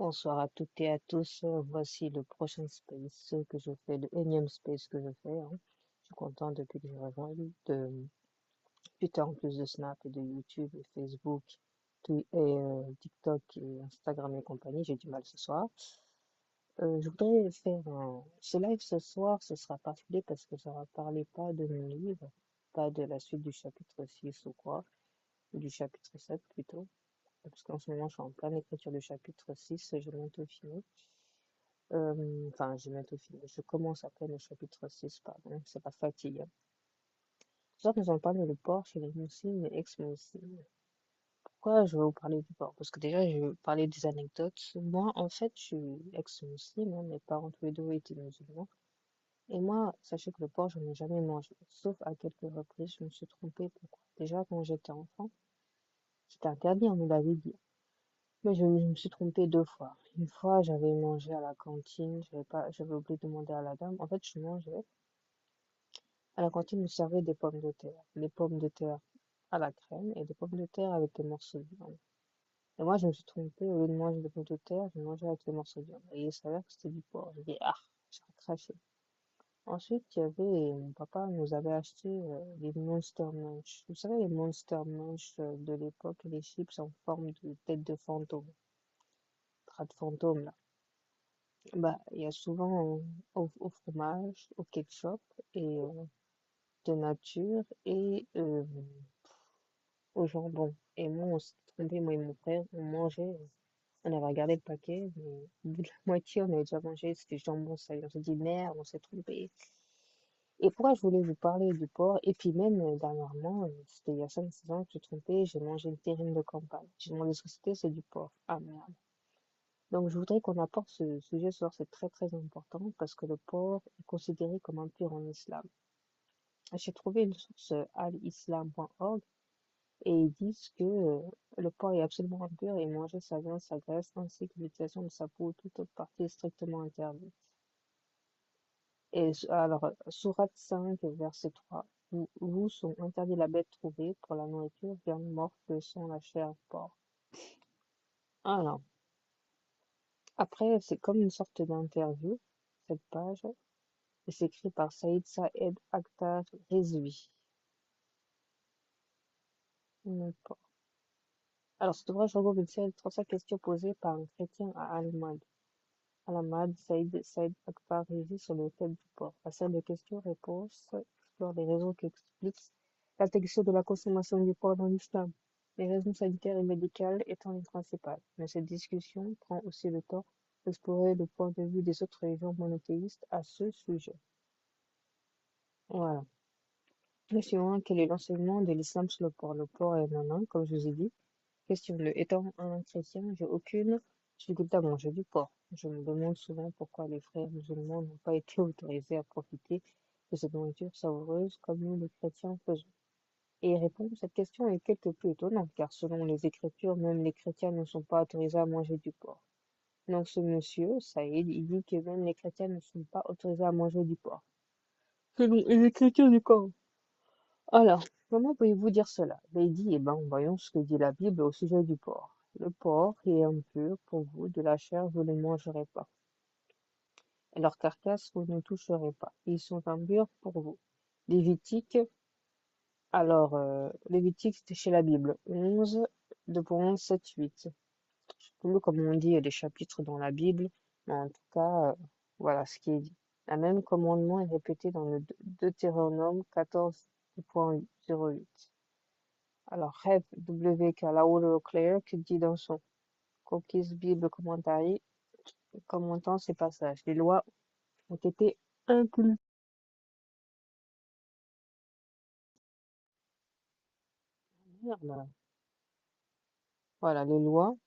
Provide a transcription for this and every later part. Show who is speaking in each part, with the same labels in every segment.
Speaker 1: Bonsoir à toutes et à tous. Voici le prochain space que je fais, le énième space que je fais, hein. Je suis content depuis que j'ai rejoint de Twitter en plus de Snap et de YouTube et Facebook TikTok et Instagram et compagnie. J'ai du mal ce soir. Je voudrais faire ce live ce soir, ce sera particulier parce que ça va parler pas de mon livre, pas de la suite du chapitre 6 ou quoi, ou du chapitre 7 plutôt, parce qu'en ce moment je suis en pleine écriture du chapitre 6, j'ai bientôt fini. Enfin, j'ai bientôt fini. Je commence à peine le chapitre 6, pardon. C'est la fatigue, hein. Ce soir, nous allons parler le porc chez les musulmans et ex-musulmans. Pourquoi je vais vous parler du porc? Parce que déjà, je vais vous parler des anecdotes. Moi, en fait, je suis ex-musulman, hein. Mes parents tous les deux étaient musulmans. Et moi, sachez que le porc, je n'en ai jamais mangé. Sauf à quelques reprises, je me suis trompée. Pourquoi? Déjà, quand j'étais enfant, c'était interdit, on nous l'avait dit. Mais je me suis trompée deux fois. Une fois, j'avais mangé à la cantine, j'avais oublié de demander à la dame. En fait, je mangeais. À la cantine, nous servait des pommes de terre. Des pommes de terre à la crème et des pommes de terre avec des morceaux de viande. Et moi, je me suis trompée. Au lieu de manger des pommes de terre, j'ai mangé avec les morceaux de viande. Et il s'avère que c'était du porc. J'ai dit, ah, j'ai craché. Ensuite, mon papa nous avait acheté des Monster Munch. Vous savez, les Monster Munch de l'époque, les chips en forme de tête de fantôme, bras de fantôme, là. Bah, il y a souvent au fromage, au ketchup et de nature et au jambon. Et moi, on s'est trompé, moi et mon frère, on mangeait, on avait regardé le paquet, mais au bout de la moitié, on avait déjà mangé, c'était jambon salé. On s'est dit, merde, on s'est trompé. Et pourquoi je voulais vous parler du porc? Et puis même, dernièrement, c'était il y a 5 6 ans que je suis trompée, j'ai mangé une terrine de campagne. J'ai demandé ce que c'était, c'est du porc. Ah merde. Donc je voudrais qu'on apporte ce sujet ce soir, c'est très très important parce que le porc est considéré comme impur en islam. J'ai trouvé une source alislam.org et ils disent que le porc est absolument impur et manger sa viande, sa graisse, ainsi que l'utilisation de sa peau ou toute autre partie est strictement interdite. Et alors, Sourate 5, verset 3, vous sont interdits la bête trouvée pour la nourriture, viande morte, le sang, la chair, porc. Alors, après, c'est comme une sorte d'interview, cette page, et c'est écrit par Saïd Saed Akhtar Rezvi. Le porc. Alors, cet ouvrage regroupe une série de 35 questions posées par un chrétien à Al-Ahmad Saïd Akbar Rizi sur le thème du porc. La série de questions-réponses explore les raisons qui expliquent l'interdiction de la consommation du porc dans l'islam, les raisons sanitaires et médicales étant les principales. Mais cette discussion prend aussi le temps d'explorer le point de vue des autres religions monothéistes à ce sujet. Voilà. Question 1. Quel est l'enseignement de l'islam sur le porc? Le porc est non, comme je vous ai dit. Question 2. Étant un chrétien, j'ai aucune difficulté à manger du porc. Je me demande souvent pourquoi les frères musulmans n'ont pas été autorisés à profiter de cette nourriture savoureuse comme nous les chrétiens faisons. Et il répond, cette question est quelque peu étonnante, car selon les Écritures, même les chrétiens ne sont pas autorisés à manger du porc. Donc ce monsieur, Saïd, il dit que même les chrétiens ne sont pas autorisés à manger du porc. Selon les Écritures du Coran. Alors, comment pouvez-vous dire cela? Ben, il dit, eh ben, voyons ce que dit la Bible au sujet du porc. Le porc est impur pour vous, de la chair vous ne mangerez pas. Et leur carcasse vous ne toucherez pas. Ils sont impurs pour vous. Lévitique, Lévitique c'était chez la Bible. 11, 2.11, 7, 8. Je sais plus comment on dit les chapitres dans la Bible, mais en tout cas, voilà ce qui est dit. Le même commandement est répété dans le Deutéronome 14.08. Alors, Rev W.K. Lauro Clare qui dit dans son Cookies Bible Commentary, commentant ces passages, les lois ont été inculquées. Voilà, les lois.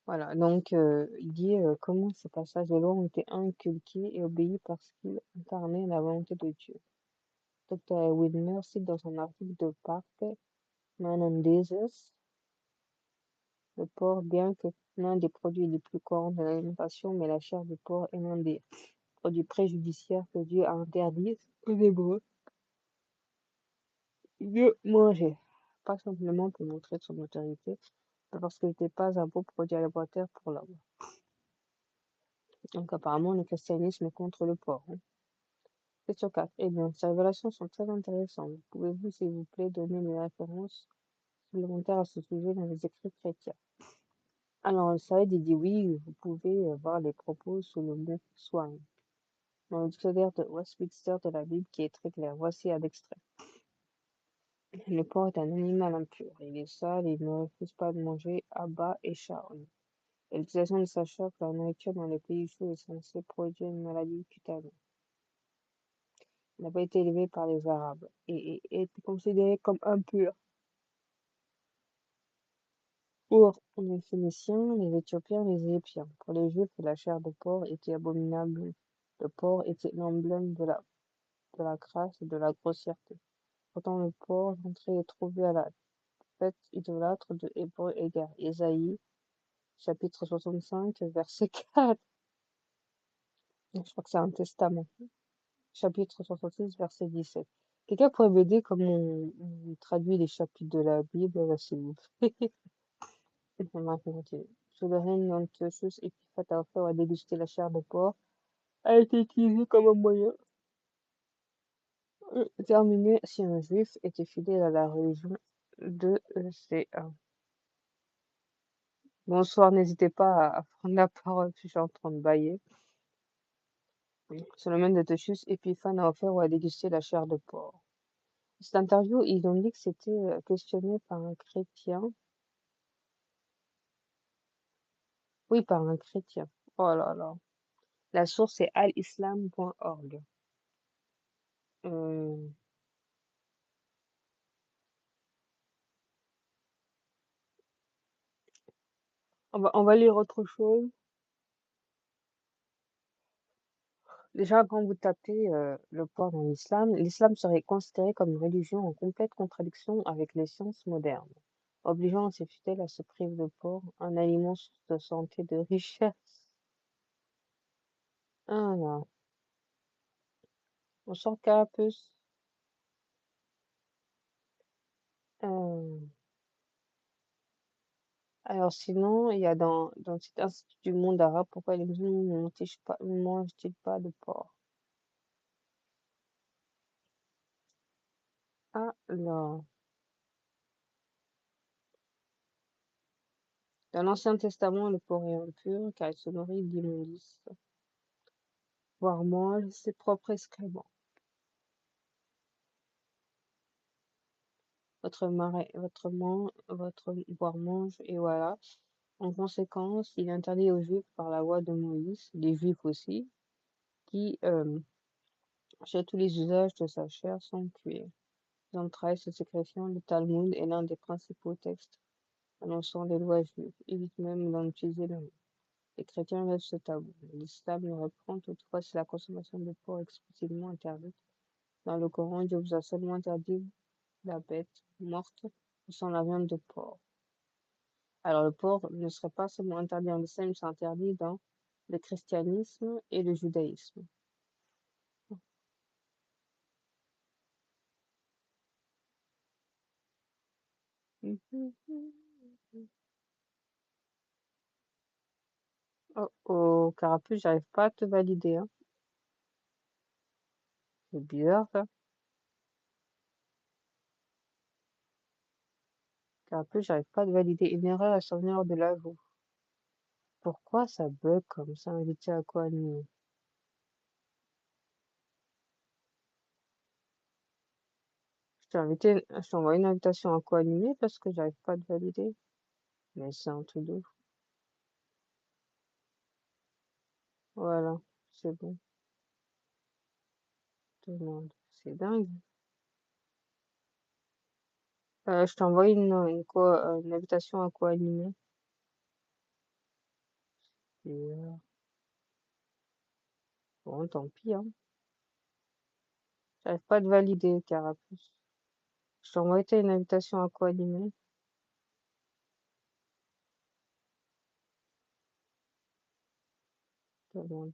Speaker 1: Voilà, donc il dit comment ces passages de loi ont été inculqués et obéis parce qu'ils incarnaient la volonté de Dieu. Dr. Widmer cite dans son article de Park Menendezes le porc, bien que l'un des produits les plus courants de l'alimentation, mais la chair du porc est l'un des produits préjudiciaires que Dieu a interdit aux Hébreux de manger. Pas simplement pour montrer son autorité, parce qu'il n'était pas un beau produit alimentaire pour l'homme. Donc apparemment, le christianisme est contre le porc, hein. Question 4. Eh bien, ces révélations sont très intéressantes. Pouvez-vous, s'il vous plaît, donner des références supplémentaires à ce sujet dans les écrits chrétiens? Alors, Saïd, il dit oui, vous pouvez voir les propos sous le mot swine dans le dictionnaire de Westminster de la Bible qui est très clair. Voici un extrait. Le porc est un animal impur. Il est sale et il ne refuse pas de manger abats et charnes. Et l'utilisation de sa chair pour la nourriture dans les pays chauds est censée produire une maladie cutanée. Il n'a pas été élevé par les Arabes et est considéré comme impur. Pour les Phéniciens, les Éthiopiens, les Égyptiens. Pour les Juifs, la chair de porc était abominable. Le porc était l'emblème de la crasse et de la grossièreté. Pourtant, le porc d'entrée est trouvé à la fête idolâtre de Hébreu Égard. Ésaïe, chapitre 65, verset 4. Je crois que c'est un testament. Chapitre 66, verset 17. Quelqu'un pourrait m'aider comme on traduit les chapitres de la Bible, là, s'il vous plaît. On va continuer. Sous le règne d'Antiochus Épiphanes a offert à déguster la chair de porc, a été utilisé comme un moyen de déterminer si un juif était fidèle à la religion de CA. Bonsoir, n'hésitez pas à prendre la parole, je suis en train de bailler. Sous le règne d'Antiochus Épiphanes a offert à déguster la chair de porc. Cette interview, ils ont dit que c'était questionné par un chrétien. Oui, par un chrétien. Oh là là. La source est alislam.org. Euh, on va lire autre chose. Déjà, quand vous tapez le porc dans l'islam, l'islam serait considéré comme une religion en complète contradiction avec les sciences modernes, obligeant ses fidèles à se priver de porc, un aliment source de santé et de richesse. Ah là, on sort carapuce. Euh, alors sinon, il y a dans le site Institut du monde arabe, pourquoi les musulmans ne mangent-ils pas de porc? Alors, dans l'Ancien Testament, le porc est impur car il se nourrit d'immondices, voire mange ses propres excréments. Votre voire mange, et voilà. En conséquence, il est interdit aux Juifs par la loi de Moïse, les Juifs aussi, qui, chez tous les usages de sa chair, sont cuits. Les entrailles, ses sécrétions, le Talmud est l'un des principaux textes annonçant les lois juives. Évite même d'en utiliser le nom. Les chrétiens lèvent ce tabou. L'islam le reprend toutefois si la consommation de porc est explicitement interdite. Dans le Coran, Dieu vous a seulement interdit la bête morte sans la viande de porc. Alors le porc ne serait pas seulement interdit en islam, c'est interdit dans le christianisme et le judaïsme. Oh oh, Carapuce, j'arrive pas à te valider, hein. C'est bizarre ça. Carapuce, j'arrive pas à te valider. Une erreur est survenue lors de l'ajout. Pourquoi ça bug comme ça? Invité à quoi animer? Je t'ai envoyé une invitation à quoi animer parce que j'arrive pas à te valider. Mais c'est un truc de fou. Voilà, c'est bon. Tout le monde. C'est dingue. Je t'ai envoyé une invitation à quoi animer. Et, bon, tant pis, hein. J'arrive pas à te valider, Carapuce. Je t'ai envoyé une invitation à quoi animer. Tout le monde.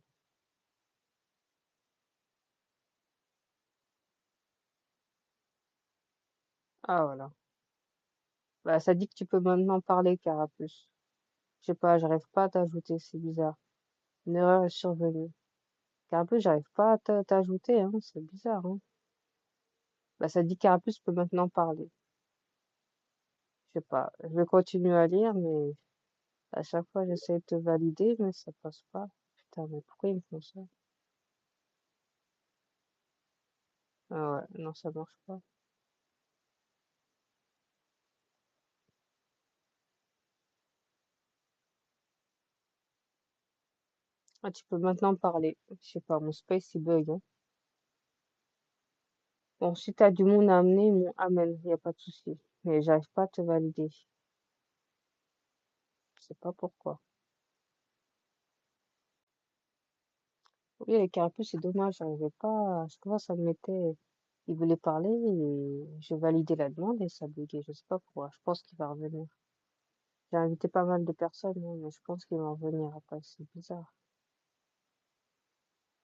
Speaker 1: Ah, voilà. Bah, ça dit que tu peux maintenant parler, Carapuce. Je sais pas, j'arrive pas à t'ajouter, c'est bizarre. Une erreur est survenue. Carapuce, j'arrive pas à t'ajouter, hein, c'est bizarre, hein. Bah, ça dit Carapuce peut maintenant parler. Je sais pas, je vais continuer à lire, mais à chaque fois j'essaie de te valider, mais ça passe pas. Putain, mais pourquoi ils me font ça? Ah ouais, non, ça marche pas. Ah, tu peux maintenant parler. Je sais pas, mon space il bug, hein. Bon, si t'as du monde à amener, mon amène, y a pas de souci. Mais j'arrive pas à te valider. Je sais pas pourquoi. Oui, avec Carapuce, c'est dommage, j'arrivais pas. À chaque fois, ça me mettait. Il voulait parler et je validais la demande et ça buguait. Je sais pas pourquoi. Je pense qu'il va revenir. J'ai invité pas mal de personnes, hein, mais je pense qu'il va revenir après. C'est bizarre.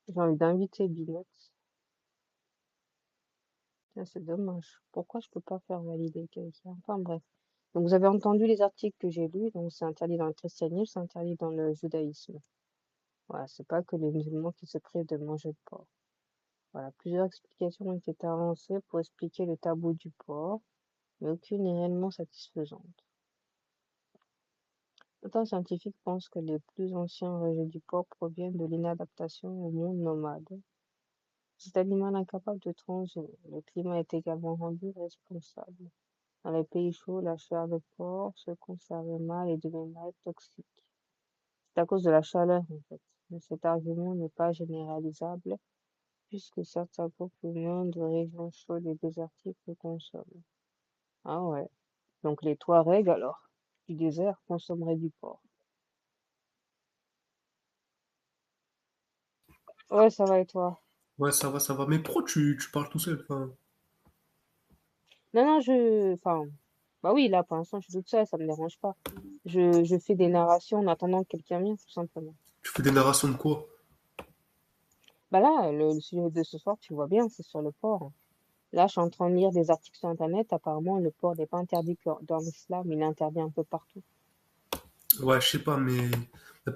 Speaker 1: J'ai envie d'inviter Binette. Tiens, c'est dommage. Pourquoi je peux pas faire valider quelqu'un? Enfin bref. Donc vous avez entendu les articles que j'ai lus. Donc c'est interdit dans le christianisme, c'est interdit dans le judaïsme. Voilà, c'est pas que les musulmans qui se privent de manger le porc. Voilà, plusieurs explications ont été avancées pour expliquer le tabou du porc, mais aucune n'est réellement satisfaisante. Certains scientifiques pensent que les plus anciens rejets du porc proviennent de l'inadaptation au monde nomade. Cet animal incapable de transiger, le climat est également rendu responsable. Dans les pays chauds, la chair de porc se conserve mal et deviendrait toxique. C'est à cause de la chaleur, en fait. Mais cet argument n'est pas généralisable, puisque certains groupes humains de régions chaudes et désertiques le consomment. Ah ouais. Donc les Touaregs, alors, du désert, consommeraient du porc. Ouais, ça va et toi?
Speaker 2: Ouais, ça va, ça va. Mais pourquoi tu parles tout seul? Enfin,
Speaker 1: Non, non, Enfin, bah oui, là, pour l'instant, je suis toute seule, ça me dérange pas. Je fais des narrations en attendant que quelqu'un vienne, tout simplement.
Speaker 2: tu fais des narrations de quoi?
Speaker 1: Bah là, le sujet de ce soir, tu vois bien, c'est sur le porc. Là, je suis en train de lire des articles sur Internet. Apparemment, le porc n'est pas interdit que dans l'islam, il est interdit un peu partout.
Speaker 2: Ouais, je sais pas, mais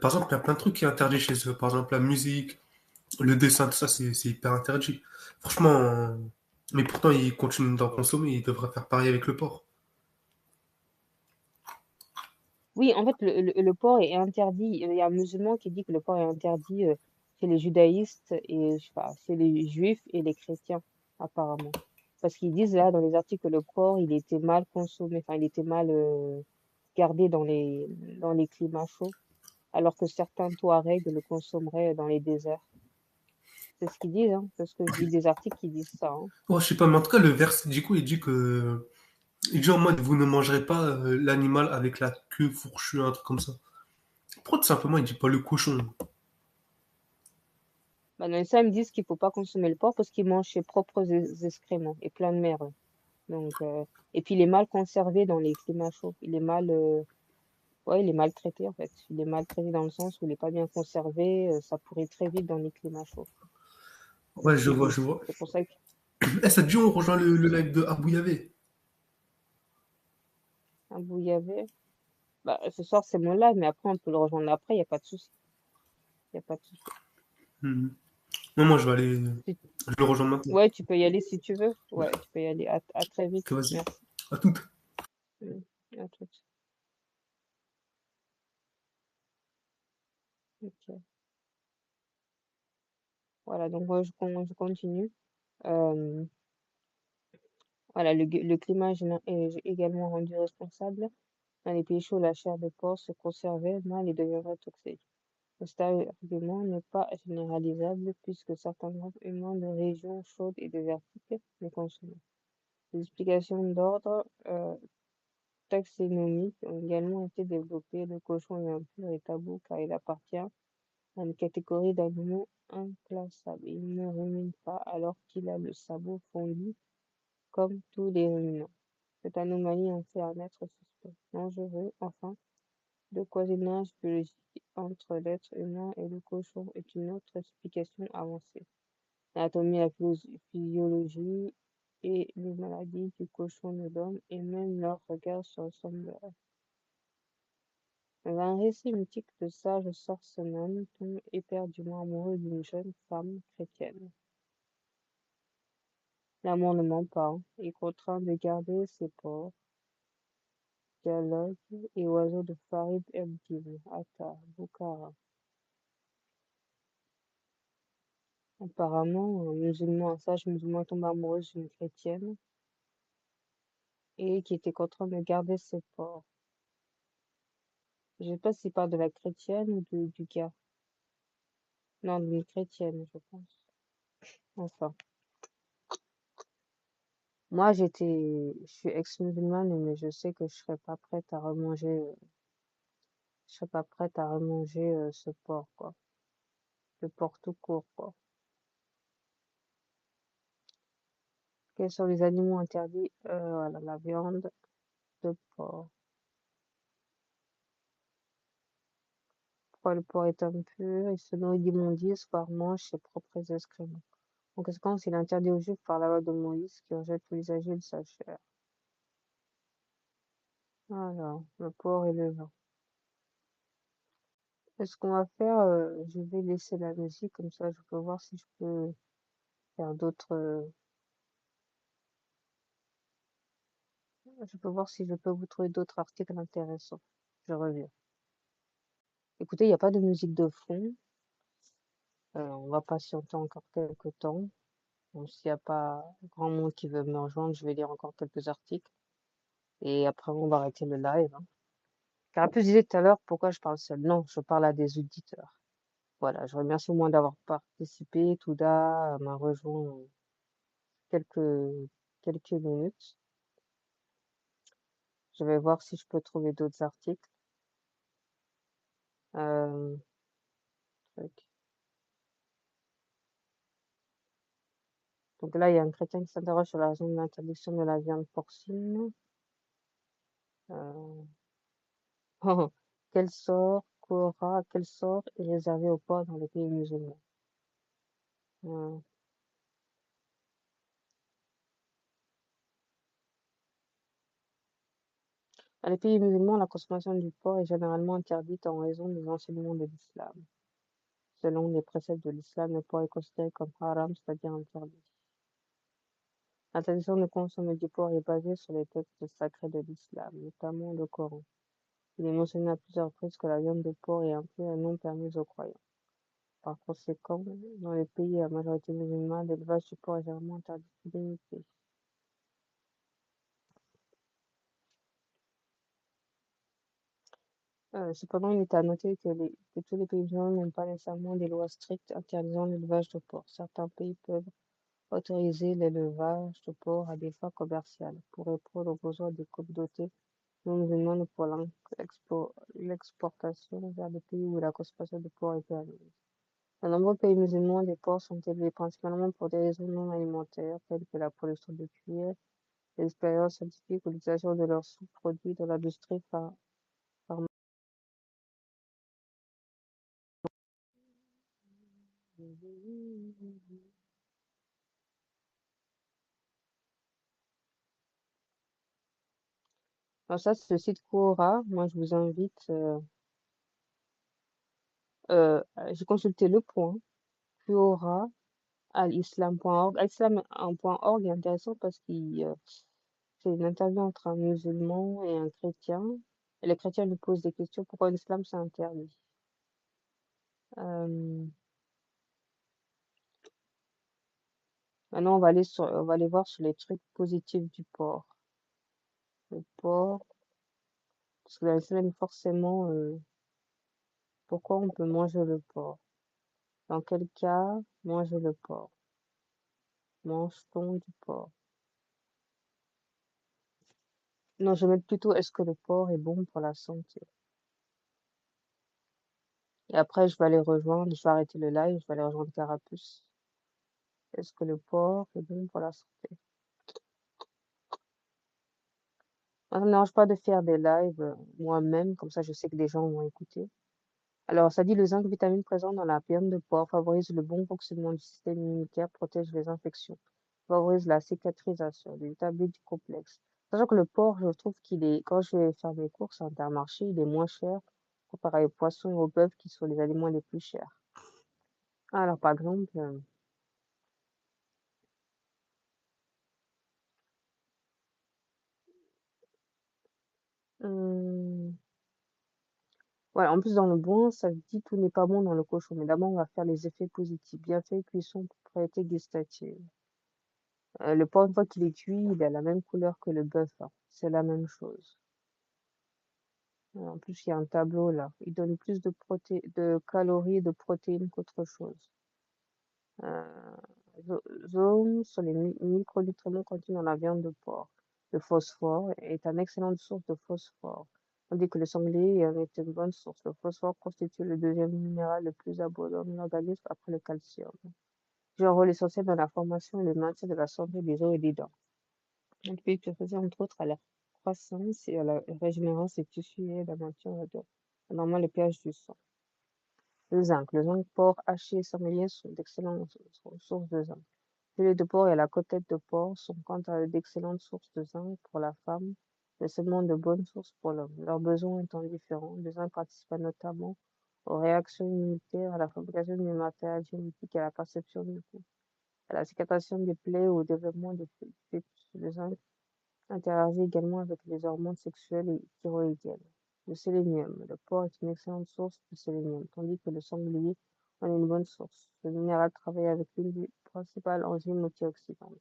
Speaker 2: par exemple, il y a plein de trucs qui sont interdits chez eux. Par exemple, la musique, le dessin, tout ça, c'est hyper interdit. Franchement, mais pourtant, ils continuent d'en consommer. Ils devraient faire pareil avec le porc.
Speaker 1: Oui, en fait, le porc est interdit. Il y a un musulman qui dit que le porc est interdit chez les judaïstes et je sais pas, chez les juifs et les chrétiens, apparemment. Parce qu'ils disent là dans les articles que le porc, il était mal consommé, enfin, il était mal gardé dans les climats chauds, alors que certains Touaregs le consommeraient dans les déserts. C'est ce qu'ils disent, hein, parce que je lis des articles qui disent ça, hein.
Speaker 2: Oh, je sais pas, mais en tout cas, le verset, du coup, il dit que. Il dit en mode, vous ne mangerez pas l'animal avec la queue fourchue, un truc comme ça. Pourquoi tout simplement, il dit pas le cochon?
Speaker 1: Bah, dans les ça, ils me disent qu'il faut pas consommer le porc parce qu'il mange ses propres excréments et plein de merde. Donc, et puis il est mal conservé dans les climats chauds. Ouais, il est maltraité en fait. Il est maltraité dans le sens où il est pas bien conservé. Ça pourrit très vite dans les climats chauds.
Speaker 2: Ouais, je
Speaker 1: C'est
Speaker 2: vois,
Speaker 1: tout.
Speaker 2: je vois.
Speaker 1: C'est pour ça que
Speaker 2: Eh, ça te dit, on rejoint le live de Abou Yavé.
Speaker 1: un bouillabaisse. Bah, ce soir c'est mon live, mais après on peut le rejoindre après. Il y a pas de souci. Il y a pas de souci.
Speaker 2: Hmm. Non, moi, je vais aller.
Speaker 1: Si-
Speaker 2: Je le rejoins maintenant.
Speaker 1: Ouais, tu peux y aller si tu veux. Ouais, tu peux y aller. À très vite.
Speaker 2: Ok, vas-y.
Speaker 1: Merci.
Speaker 2: À tout.
Speaker 1: Mm. À tout. Ok. Voilà, donc moi, je continue. Euh, voilà, le climat est également rendu responsable. Dans les pays chauds, la chair de porc se conservait mal et deviendrait toxique. Cet argument n'est pas généralisable puisque certains groupes humains de régions chaudes et désertiques le consomment. Des explications d'ordre taxonomique ont également été développées. Le cochon est impur et tabou car il appartient à une catégorie d'animaux inclassables. Il ne rumine pas alors qu'il a le sabot fondu comme tous les ruminants. Cette anomalie en fait un être suspect. Dangereux, enfin, le voisinage biologique entre l'être humain et le cochon est une autre explication avancée. L'anatomie et la physiologie et les maladies du cochon de l'homme, et même leurs regards se ressembleraient. Dans un récit mythique, le sage sorcerer tombe éperdument amoureux d'une jeune femme chrétienne. L'amour ne ment pas, hein. Il contraint de garder ses porcs, dialogues et oiseaux de Farid el-Din, Atta, Bukhara. Apparemment, un sage musulman tombe amoureux d'une chrétienne et qui était contraint de garder ses porcs. Je sais pas s'il parle de la chrétienne ou du gars. Non, d'une chrétienne, je pense. Enfin, moi, je suis ex-musulmane, mais je sais que je serais pas prête à remanger, ce porc, quoi. Le porc tout court, quoi. Quels sont les animaux interdits? Voilà, la viande de porc. Pourquoi le porc est impur? Il se nourrit d'immondices, voire mange ses propres excréments. En conséquence, il est interdit aux Juifs par la loi de Moïse qui rejette l'usager de sa chair. Alors, le porc et le vin. Ce qu'on va faire, je vais laisser la musique, comme ça je peux voir si je peux faire d'autres, je peux voir si je peux vous trouver d'autres articles intéressants. Je reviens. Écoutez, il n'y a pas de musique de fond. On va patienter encore quelques temps. Bon, s'il n'y a pas grand monde qui veut me rejoindre, je vais lire encore quelques articles. Et après, on va arrêter le live, hein. Carapuce disait tout à l'heure pourquoi je parle seul. Non, je parle à des auditeurs. Voilà, je remercie au moins d'avoir participé. Touda m'a rejoint quelques, quelques minutes. Je vais voir si je peux trouver d'autres articles. Euh, truc. Donc là, il y a un chrétien qui s'interroge sur la raison de l'interdiction de la viande porcine. Euh, quel sort est réservé aux porcs dans les pays musulmans? Euh, Dans les pays musulmans, la consommation du porc est généralement interdite en raison des enseignements de l'islam. Selon les préceptes de l'islam, le porc est considéré comme haram, c'est-à-dire interdit. L'interdiction de consommer du porc est basée sur les textes sacrés de l'islam, notamment le Coran. Il est mentionné à plusieurs reprises que la viande de porc est impure et non permise aux croyants. Par conséquent, dans les pays à majorité musulmane, l'élevage du porc est généralement interdit ou limité. Cependant, il est à noter que tous les pays musulmans n'ont pas nécessairement des lois strictes interdisant l'élevage de porc. Certains pays peuvent autoriser l'élevage de porc à des fins commerciales pour répondre aux besoins des communautés non musulmanes ou pour l'exportation vers des pays où la consommation de porc est permise. Dans de nombreux pays musulmans, les porcs sont élevés principalement pour des raisons non alimentaires, telles que la production de cuir, l'expérience scientifique ou l'utilisation de leurs sous-produits dans l'industrie pharmaceutique. Alors ça, c'est le site Quora. Moi, je vous invite. J'ai consulté Le Point, Quora, alislam.org. Alislam.org est intéressant parce que c'est une interview entre un musulman et un chrétien. Et le chrétien lui pose des questions. Pourquoi l'islam c'est interdit? Euh, Maintenant, on va aller voir sur les trucs positifs du porc. Le porc, parce que dans l'islam, forcément, pourquoi on peut manger le porc? Dans quel cas manger le porc? Mange-t-on du porc? Non, je vais mettre plutôt est-ce que le porc est bon pour la santé? Et après, je vais aller rejoindre, je vais arrêter le live, je vais aller rejoindre Carapuce. Est-ce que le porc est bon pour la santé? Moi, ça me dérange pas de faire des lives moi-même, comme ça je sais que des gens vont écouter. Alors, ça dit le zinc, vitamine présent dans la viande de porc, favorise le bon fonctionnement du système immunitaire, protège les infections. favorise la cicatrisation, du établit du complexe. Sachant que le porc, je trouve qu'il est, quand je vais faire mes courses à Intermarché, il est moins cher comparé aux poissons et aux bœufs qui sont les aliments les plus chers. Alors, par exemple, hum, ouais, en plus, dans le bon, ça dit tout n'est pas bon dans le cochon. Mais d'abord, on va faire les effets positifs. Bienfaits, cuisson, propriété gustative. Le porc, une fois qu'il est cuit, il a la même couleur que le bœuf, hein. C'est la même chose. En plus, il y a un tableau là. Il donne plus de calories et de protéines qu'autre chose. Euh, Zone sur les micronutriments contenus dans la viande de porc. Le phosphore est une excellente source de phosphore, tandis que le sanglier en est une bonne source. Le phosphore constitue le deuxième minéral le plus abondant dans l'organisme après le calcium. Joue un rôle essentiel dans la formation et le maintien de la santé des os et des dents. Il peut utiliser entre autres à la croissance et à la régénération des tissus et à la maintien de normalement le pH du sang. Le zinc. Le zinc, porc, hachis et sanglier sont d'excellentes sources de zinc. Filet de porc et la côtelette de porc sont quant à eux d'excellentes sources de zinc pour la femme, mais seulement de bonnes sources pour l'homme. Leurs besoins étant différents, le zinc participe notamment aux réactions immunitaires, à la fabrication du matériel génétique et à la perception du goût, à la cicatrisation des plaies ou au développement des fœtus. Le zinc interagit également avec les hormones sexuelles et thyroïdiennes. Le sélénium. Le porc est une excellente source de sélénium, tandis que le sanglier en est une bonne source. Ce minéral travaille avec l'une des principales enzymes antioxydantes,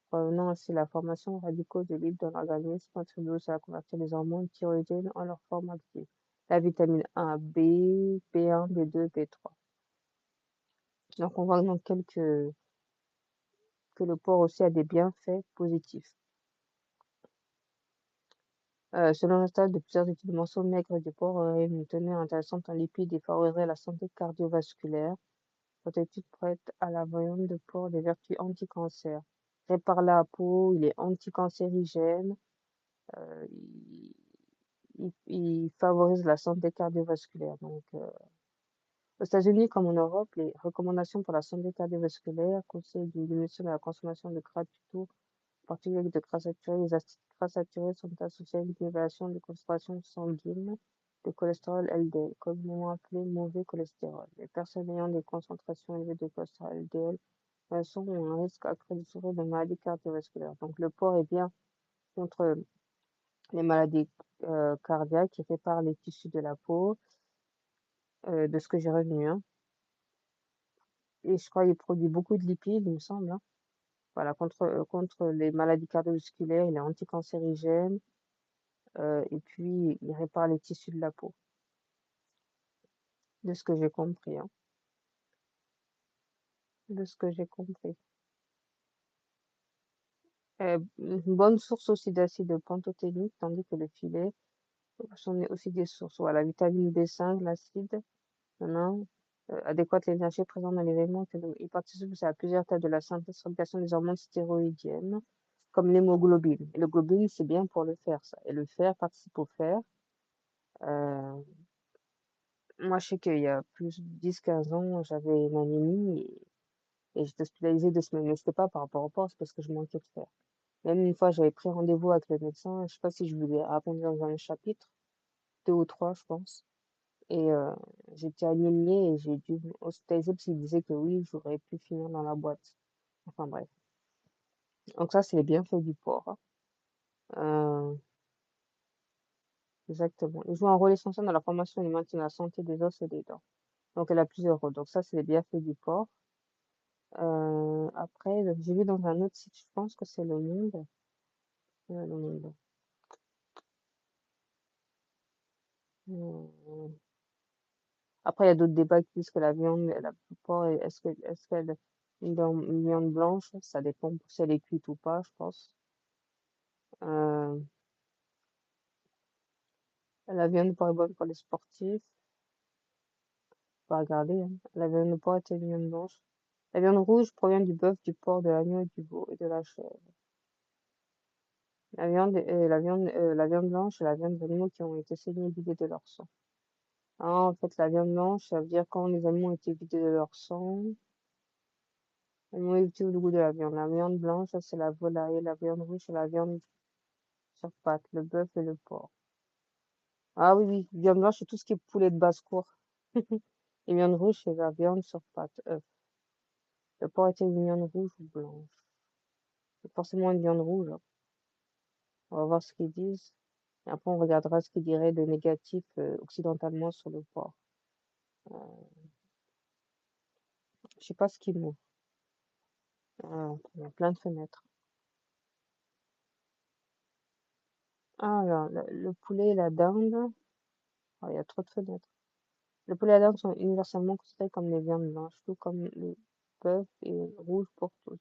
Speaker 1: provenant ainsi de la formation de radicaux de libre dans l'organisme, contribue aussi à convertir les hormones thyroïdiennes en leur forme active. La vitamine A, B, B1, B2, B3. Donc on voit donc que le porc aussi a des bienfaits positifs. Selon le stade de plusieurs études, le morceau maigre du porc aurait une teneur intéressante en lipides et favoriserait la santé cardiovasculaire. Cette étude prête à la viande de porc des vertus anti-cancer. Répare la peau, il est anticancérigène, euh, il, il favorise la santé cardiovasculaire. Donc, aux États-Unis comme en Europe, les recommandations pour la santé cardiovasculaire conseillent une diminution de la consommation de gras du tout, en particulier de gras saturés. Les acides gras saturés sont associés à une élévation de concentration sanguine de cholestérol LDL, communément appelé mauvais cholestérol. Les personnes ayant des concentrations élevées de cholestérol LDL sont un risque accru de souffrir de maladies cardiovasculaires. Donc le porc est bien contre les maladies cardiaques qui réparent les tissus de la peau, de ce que j'ai retenu, hein. Et je crois qu'il produit beaucoup de lipides, il me semble, hein. Voilà, contre les maladies cardiovasculaires, il est anticancérigène, et puis il répare les tissus de la peau, de ce que j'ai compris, hein, de ce que j'ai compris. Une bonne source aussi d'acide pantothénique, tandis que le filet sont aussi des sources. Voilà, vitamine B5, l'acide, non, adéquate l'énergie présente dans l'événement. Il participe aussi à plusieurs étapes de la synthèse fabrication des hormones stéroïdiennes, comme l'hémoglobine. Et le globine, c'est bien pour le fer, ça. Et le fer participe au fer. Euh, Moi, je sais qu'il y a plus de 10-15 ans, j'avais une anémie et j'étais hospitalisée 2 semaines. Mais c'était pas par rapport au porc, c'est parce que je manquais de fer. Même une fois, j'avais pris rendez-vous avec le médecin. Je sais pas si je vous l'ai raconté dans un chapitre, 2 ou 3, je pense. Et j'étais anémiée et j'ai dû me hospitaliser parce qu'il disait que oui, j'aurais pu finir dans la boîte. Enfin bref. Donc ça, c'est les bienfaits du porc, hein. Euh, exactement. Il joue un rôle essentiel dans la formation et le maintien de la santé des os et des dents. Donc elle a plusieurs rôles. Donc ça, c'est les bienfaits du porc. Après, j'ai vu dans un autre site, je pense que c'est Le Monde. Le Monde. Euh, Après, il y a d'autres débats qui disent que la viande, la porc, est-ce qu'elle est une viande blanche? Ça dépend si elle est cuite ou pas, je pense. Euh, la viande de porc est bonne pour les sportifs. Faut regarder, hein. La viande de porc est une viande blanche. La viande rouge provient du bœuf, du porc, de l'agneau et du veau et de la chèvre. La viande blanche est la viande d'animaux qui ont été saignés et vidés de leur sang. Ah, en fait, la viande blanche, ça veut dire quand les animaux ont été vidés de leur sang. molécule du goût de la viande. La viande blanche, ça, c'est la volaille. La viande rouge, c'est la viande sur pâte, le bœuf et le porc. Ah oui, oui, viande blanche, c'est tout ce qui est poulet de basse-cour. Et viande rouge, c'est la viande sur pâte, œuf. Le porc était une viande rouge ou blanche? C'est forcément une viande rouge, hein. On va voir ce qu'ils disent. Et après, on regardera ce qu'ils diraient de négatif occidentalement sur le porc. Euh, je sais pas ce qu'ils m'ont. Il y a plein de fenêtres. Ah, alors, le poulet et la dinde. Ah, il y a trop de fenêtres. Le poulet et la dinde sont universellement considérés comme des viandes blanches, tout comme le bœuf et rouge pour tous.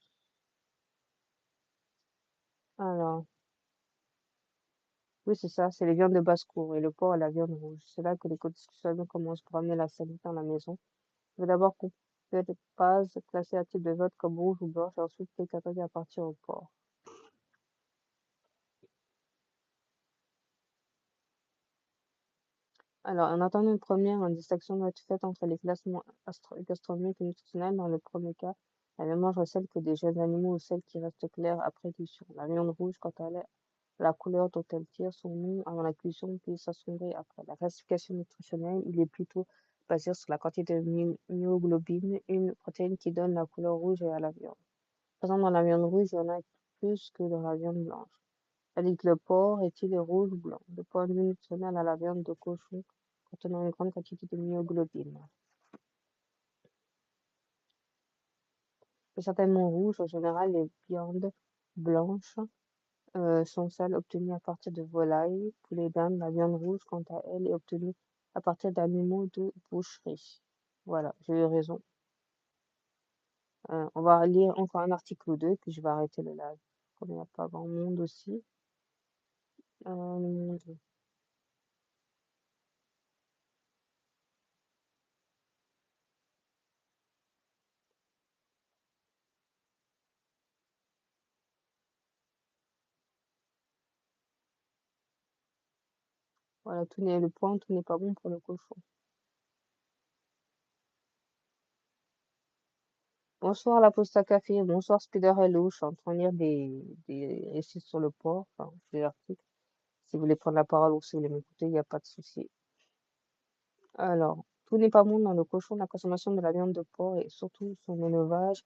Speaker 1: Alors, oui, c'est ça, c'est les viandes de basse-cour et le porc et la viande rouge. C'est là que les discussions commencent pour amener la santé dans la maison. Je vais d'abord couper les bases, classer à type de vote comme rouge ou blanche, et ensuite les cataloguer à partir au porc. Alors, en attendant une première, une distinction doit être faite entre les classements gastronomiques et nutritionnels. Dans le premier cas, la viande mange celle que des jeunes animaux ou celle qui reste claire après cuisson. La viande rouge, quant à elle, la couleur dont elle tire son nom avant la cuisson puis s'assombrir après. La classification nutritionnelle, il est plutôt basé sur la quantité de myoglobine, une protéine qui donne la couleur rouge à la viande. Présent dans la viande rouge, il y en a plus que dans la viande blanche. Tandis que le porc est-il rouge ou blanc? De point de vue nutritionnel à la viande de cochon contenant une grande quantité de myoglobine. C'est certainement rouge. En général, les viandes blanches sont celles obtenues à partir de volailles, poulet d'Inde. La viande rouge, quant à elle, est obtenue à partir d'animaux de boucherie. Voilà, j'ai eu raison. On va lire encore un article ou deux, puis je vais arrêter le live. Comme il n'y a pas grand monde aussi. Euh, voilà, tout n'est le point, tout n'est pas bon pour le cochon. Bonsoir la Posta Café, bonsoir Spider Hello, je suis en train de lire des récits sur le porc, enfin des articles. Si vous voulez prendre la parole ou si vous voulez m'écouter, il n'y a pas de souci. Alors, tout n'est pas bon dans le cochon, la consommation de la viande de porc et surtout son élevage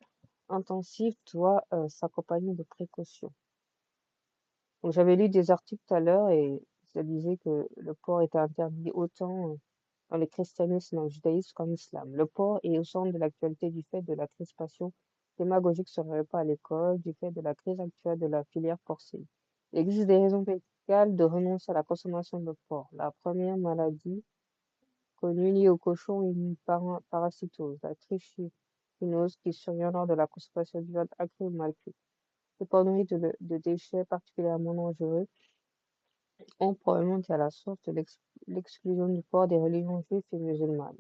Speaker 1: intensif doit s'accompagner de précautions. Donc j'avais lu des articles tout à l'heure et ça disait que le porc était interdit autant dans le christianisme et dans le judaïsme qu'en islam. Le porc est au centre de l'actualité du fait de la crispation démagogique sur le repas à l'école, du fait de la crise actuelle de la filière porcine. Il existe des raisons médicales de renoncer à la consommation de porc. La première maladie connue liée au cochon est une parasitose, la trichinoose, qui survient lors de la consommation de viande accrue ou mal cuite. Les porcs nourris de déchets particulièrement dangereux ont probablement été à la source de l'exclusion du porc des religions juives et musulmanes.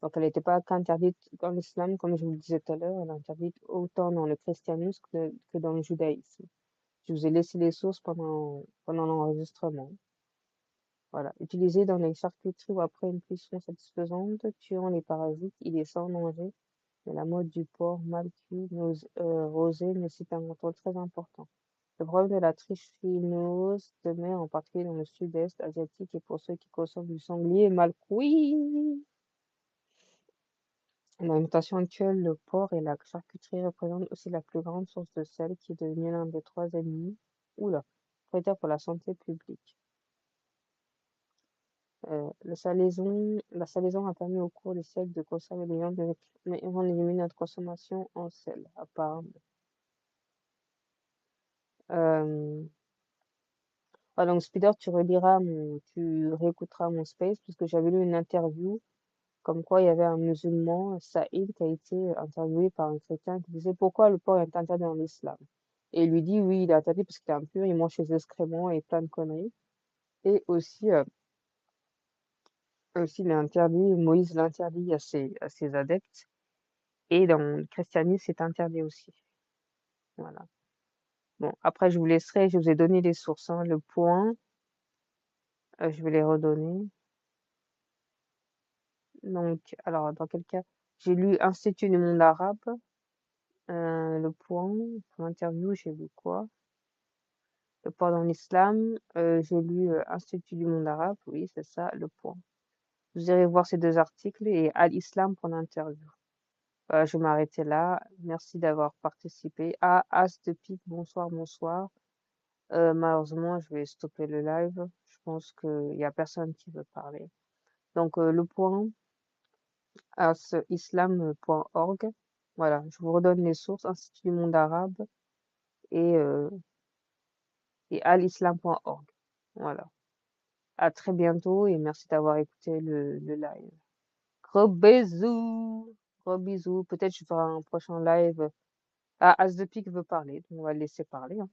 Speaker 1: Donc elle n'était pas qu'interdite dans l'islam, comme je vous le disais tout à l'heure, elle est interdite autant dans le christianisme que dans le judaïsme. Je vous ai laissé les sources pendant l'enregistrement. Voilà. Utilisé dans les charcuteries ou après une cuisson satisfaisante, tuant les parasites, il est sans danger, mais la mode du porc mal cuit, rosé, nécessite un contrôle très important. Le problème de la trichinose demeure en particulier dans le sud-est asiatique et pour ceux qui consomment du sanglier mal cuit. Dans l'alimentation actuelle, le porc et la charcuterie représentent aussi la plus grande source de sel qui est devenu l'un des trois ennemis, oula, prédateurs pour la santé publique. La salaison a permis au cours des siècles de conserver les viandes, mais on élimine notre consommation en sel, apparemment. Euh, donc Spider, tu réécouteras mon space, puisque j'avais lu une interview comme quoi il y avait un musulman, Saïd, qui a été interviewé par un chrétien qui disait pourquoi le porc est interdit dans l'islam. Et il lui dit oui, il est interdit parce qu'il est impur, il mange ses excréments et plein de conneries. Et aussi il est interdit, Moïse l'interdit à ses adeptes. Et dans le christianisme, c'est interdit aussi. Voilà. Bon, après, je vous laisserai, je vous ai donné les sources, hein, le point, je vais les redonner. Donc, alors, dans quel cas? J'ai lu Institut du monde arabe, Le Point, pour l'interview, j'ai lu quoi? Le Point dans l'islam, j'ai lu Institut du monde arabe, oui, c'est ça, Le Point. Vous irez voir ces deux articles et Al-Islam pour l'interview. Je vais m'arrêter là. Merci d'avoir participé. Ah, As de pique, bonsoir, bonsoir. Malheureusement, je vais stopper le live. Je pense qu'il y a personne qui veut parler. Donc, Le Point, asislam.org. Voilà, je vous redonne les sources, Institut du monde arabe et, euh, et alislam.org. Voilà. À très bientôt et merci d'avoir écouté le live. Gros bisous! Gros bisous. Peut-être je ferai un prochain live. Ah, As de pique veut parler, donc on va le laisser parler, hein.